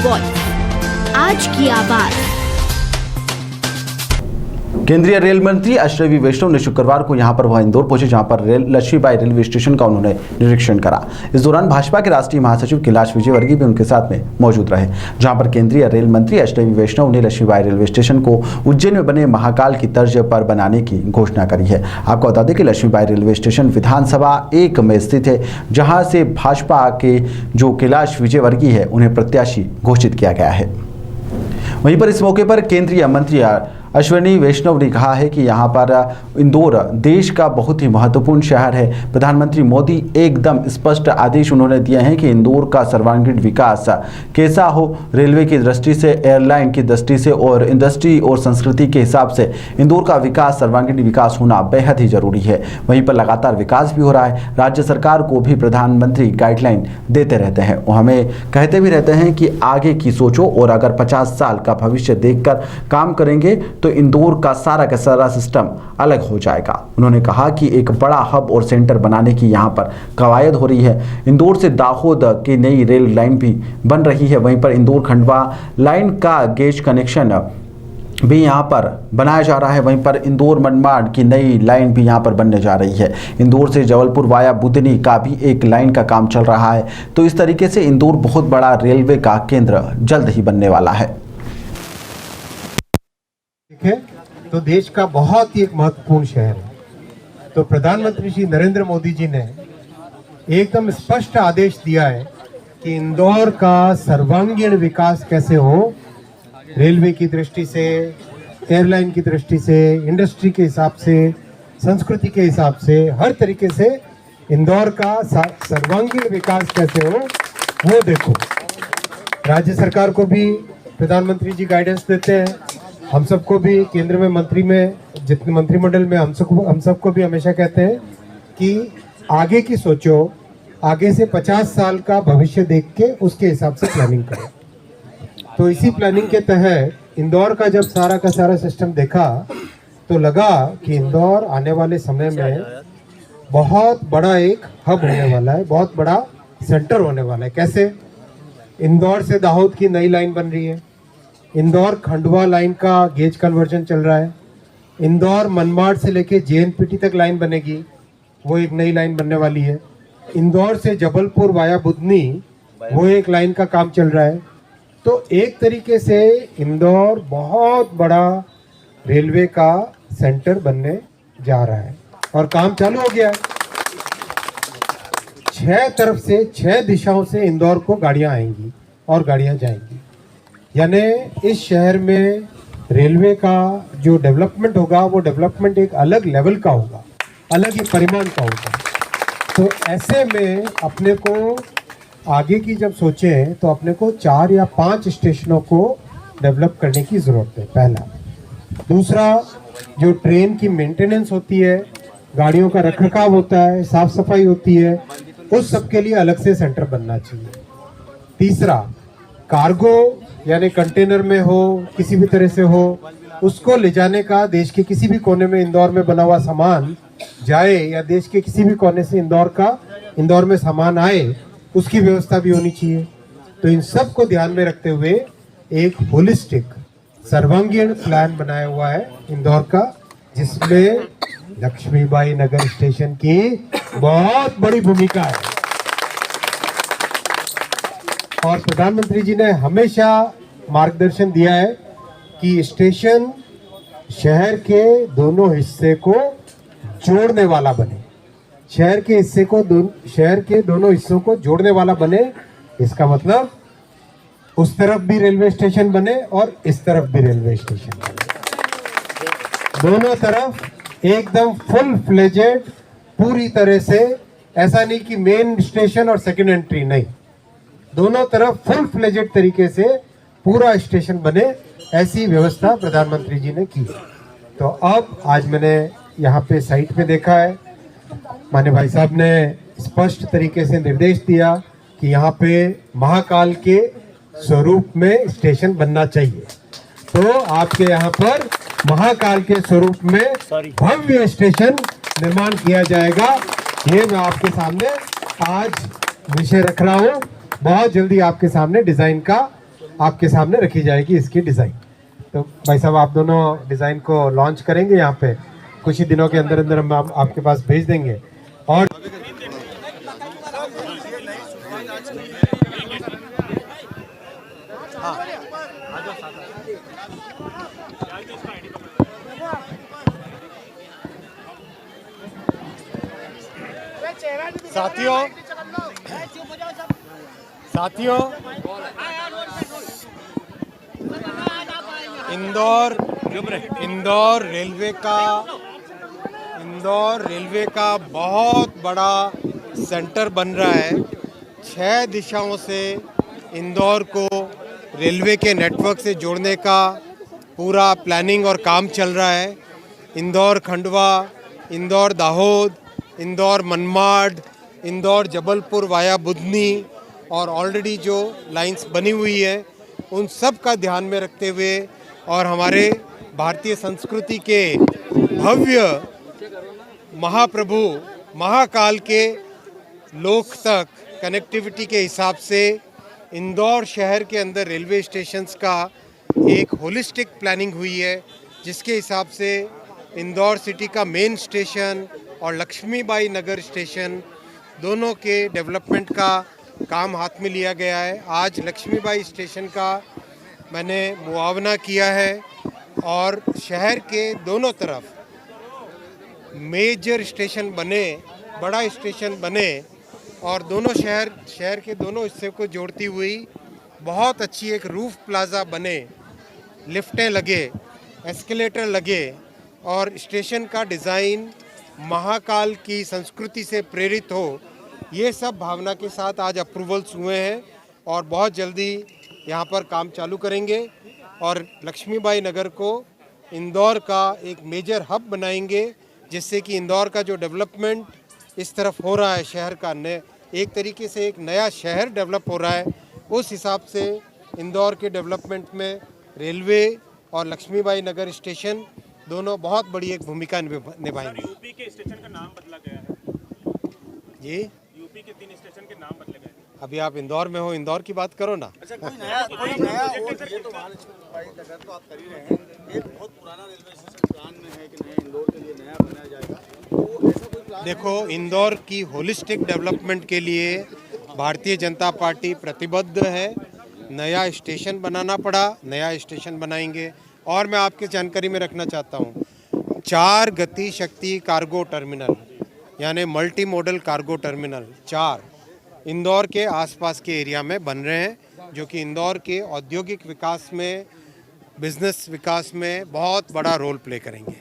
Voice, आज की आवाज। केंद्रीय रेल मंत्री अश्विनी वैष्णव ने शुक्रवार को यहां पर वह इंदौर पहुंचे, जहां पर लक्ष्मीबाई रेलवे स्टेशन का उन्होंने निरीक्षण करा। इस दौरान भाजपा के राष्ट्रीय महासचिव कैलाश विजयवर्गीय भी उनके साथ में मौजूद रहे, जहां पर केंद्रीय रेल मंत्री अश्विनी वैष्णव ने लक्ष्मीबाई रेलवे स्टेशन को उज्जैन में बने महाकाल की तर्ज पर बनाने की घोषणा करी है। आपको बता दें कि लक्ष्मीबाई रेलवे स्टेशन विधानसभा 1 में स्थित है, जहाँ से भाजपा के जो कैलाश विजयवर्गीय है उन्हें प्रत्याशी घोषित किया गया है। वहीं पर इस मौके पर केंद्रीय मंत्री अश्विनी वैष्णव ने कहा है कि यहाँ पर इंदौर देश का बहुत ही महत्वपूर्ण शहर है। प्रधानमंत्री मोदी एकदम स्पष्ट आदेश उन्होंने दिए हैं कि इंदौर का सर्वांगीण विकास कैसा हो, रेलवे की दृष्टि से, एयरलाइन की दृष्टि से और इंडस्ट्री और संस्कृति के हिसाब से इंदौर का विकास, सर्वांगीण विकास होना बेहद ही जरूरी है। वहीं पर लगातार विकास भी हो रहा है। राज्य सरकार को भी प्रधानमंत्री गाइडलाइन देते रहते हैं, वो हमें कहते भी रहते हैं कि आगे की सोचो और अगर 50 साल का भविष्य देखकर काम करेंगे तो इंदौर का सारा सिस्टम अलग हो जाएगा। उन्होंने कहा कि एक बड़ा हब और सेंटर बनाने की यहाँ पर कवायद हो रही है। इंदौर से दाहोद की नई रेल लाइन भी बन रही है। वहीं पर इंदौर खंडवा लाइन का गेज कनेक्शन भी यहाँ पर बनाया जा रहा है। वहीं पर इंदौर मनमाड की नई लाइन भी यहाँ पर बनने जा रही है। इंदौर से जबलपुर वाया बुधनी का भी एक लाइन का काम चल रहा है। तो इस तरीके से इंदौर बहुत बड़ा रेलवे का केंद्र जल्द ही बनने वाला है। तो देश का बहुत ही एक महत्वपूर्ण शहर है। तो प्रधानमंत्री श्री नरेंद्र मोदी जी ने एकदम स्पष्ट आदेश दिया है कि इंदौर का सर्वांगीण विकास कैसे हो, रेलवे की दृष्टि से, एयरलाइन की दृष्टि से, इंडस्ट्री के हिसाब से, संस्कृति के हिसाब से, हर तरीके से इंदौर का सर्वांगीण विकास कैसे हो वो देखो। राज्य सरकार को भी प्रधानमंत्री जी गाइडेंस देते हैं, हम सबको भी केंद्र में जितने मंत्रिमंडल में हम सबको भी हमेशा कहते हैं कि आगे की सोचो, आगे से 50 साल का भविष्य देख के उसके हिसाब से प्लानिंग करो। तो इसी प्लानिंग के तहत इंदौर का जब सारा का सारा सिस्टम देखा तो लगा कि इंदौर आने वाले समय में बहुत बड़ा एक हब होने वाला है, बहुत बड़ा सेंटर होने वाला है। कैसे? इंदौर से दाहोद की नई लाइन बन रही है, इंदौर खंडवा लाइन का गेज कन्वर्जन चल रहा है, इंदौर मनमाड से लेके JNPT तक लाइन बनेगी, वो एक नई लाइन बनने वाली है, इंदौर से जबलपुर वाया बुधनी वो एक लाइन का काम चल रहा है। तो एक तरीके से इंदौर बहुत बड़ा रेलवे का सेंटर बनने जा रहा है और काम चालू हो गया है। 6 तरफ से, 6 दिशाओं से इंदौर को गाड़ियां आएंगी और गाड़ियां जाएंगी। यानी इस शहर में रेलवे का जो डेवलपमेंट होगा वो डेवलपमेंट एक अलग लेवल का होगा, अलग ही परिमाण का होगा। तो ऐसे में अपने को आगे की जब सोचें तो अपने को 4 या 5 स्टेशनों को डेवलप करने की ज़रूरत है, पहला। दूसरा, जो ट्रेन की मेंटेनेंस होती है, गाड़ियों का रखरखाव होता है, साफ सफाई होती है, उस सब के लिए अलग से सेंटर बनना चाहिए। तीसरा, कार्गो यानी कंटेनर में हो, किसी भी तरह से हो, उसको ले जाने का, देश के किसी भी कोने में इंदौर में बना हुआ सामान जाए या देश के किसी भी कोने से इंदौर में सामान आए, उसकी व्यवस्था भी होनी चाहिए। तो इन सब को ध्यान में रखते हुए एक होलिस्टिक सर्वांगीण प्लान बनाया हुआ है इंदौर का, जिसमें लक्ष्मीबाई नगर स्टेशन की बहुत बड़ी भूमिका है। और प्रधानमंत्री जी ने हमेशा मार्गदर्शन दिया है कि स्टेशन शहर के दोनों हिस्से को जोड़ने वाला बने, शहर के दोनों हिस्सों को जोड़ने वाला बने। इसका मतलब उस तरफ भी रेलवे स्टेशन बने और इस तरफ भी रेलवे स्टेशन बने, दोनों तरफ एकदम फुल फ्लेजेड, पूरी तरह से। ऐसा नहीं कि मेन स्टेशन और सेकंड एंट्री, नहीं, दोनों तरफ फुल फ्लेजेड तरीके से पूरा स्टेशन बने, ऐसी व्यवस्था प्रधानमंत्री जी ने की। तो अब आज मैंने यहाँ पे साइट पे देखा है, माननीय भाई साहब ने स्पष्ट तरीके से निर्देश दिया कि यहाँ पे महाकाल के स्वरूप में स्टेशन बनना चाहिए। तो आपके यहाँ पर महाकाल के स्वरूप में भव्य स्टेशन निर्माण किया जाएगा। ये मैं आपके सामने आज विषय रख रहा हूँ। बहुत जल्दी आपके सामने डिजाइन का आपके सामने रखी जाएगी इसकी डिज़ाइन। तो भाई साहब आप दोनों डिज़ाइन को लॉन्च करेंगे यहाँ पे, कुछ ही दिनों के अंदर अंदर हम आपके पास भेज देंगे। और साथियों इंदौर रेलवे का बहुत बड़ा सेंटर बन रहा है। 6 दिशाओं से इंदौर को रेलवे के नेटवर्क से जोड़ने का पूरा प्लानिंग और काम चल रहा है। इंदौर खंडवा, इंदौर दाहोद, इंदौर मनमाड, इंदौर जबलपुर वाया बुधनी और ऑलरेडी जो लाइंस बनी हुई है उन सब का ध्यान में रखते हुए और हमारे भारतीय संस्कृति के भव्य महाप्रभु महाकाल के लोक तक कनेक्टिविटी के हिसाब से इंदौर शहर के अंदर रेलवे स्टेशंस का एक होलिस्टिक प्लानिंग हुई है, जिसके हिसाब से इंदौर सिटी का मेन स्टेशन और लक्ष्मीबाई नगर स्टेशन दोनों के डेवलपमेंट का काम हाथ में लिया गया है। आज लक्ष्मीबाई स्टेशन का मैंने मुआवना किया है और शहर के दोनों तरफ मेजर स्टेशन बने, बड़ा स्टेशन बने और दोनों शहर के दोनों हिस्से को जोड़ती हुई बहुत अच्छी एक रूफ प्लाजा बने, लिफ्टें लगे, एस्केलेटर लगे और स्टेशन का डिज़ाइन महाकाल की संस्कृति से प्रेरित हो। ये सब भावना के साथ आज अप्रूवल्स हुए हैं और बहुत जल्दी यहाँ पर काम चालू करेंगे और लक्ष्मीबाई नगर को इंदौर का एक मेजर हब बनाएंगे, जिससे कि इंदौर का जो डेवलपमेंट इस तरफ हो रहा है शहर का, एक तरीके से एक नया शहर डेवलप हो रहा है, उस हिसाब से इंदौर के डेवलपमेंट में रेलवे और लक्ष्मीबाई नगर स्टेशन दोनों बहुत बड़ी एक भूमिका निभाएंगे। यूपी के स्टेशन का नाम बदला गया है जी, यूपी के 3 स्टेशन के नाम बदले गए हैं। अभी आप इंदौर में हो, इंदौर की बात करो ना। अच्छा कोई नया ये तो महालक्ष्मी नगर तो आप कर ही रहे हैं, एक बहुत पुराना रेलवे स्टेशन प्लान में है कि नया इंदौर के लिए नया बनाया जाएगा, तो ऐसा कोई प्लान? देखो, इंदौर की होलिस्टिक डेवलपमेंट के लिए भारतीय जनता पार्टी प्रतिबद्ध है। नया स्टेशन बनाना पड़ा, नया स्टेशन बनाएंगे। और मैं आपके जानकारी में रखना चाहता हूँ, 4 गति शक्ति कार्गो टर्मिनल यानी multi modal cargo terminal 4 Indore के आसपास के एरिया में बन रहे हैं, जो कि इंदौर के औद्योगिक विकास में, बिजनेस विकास में बहुत बड़ा रोल प्ले करेंगे।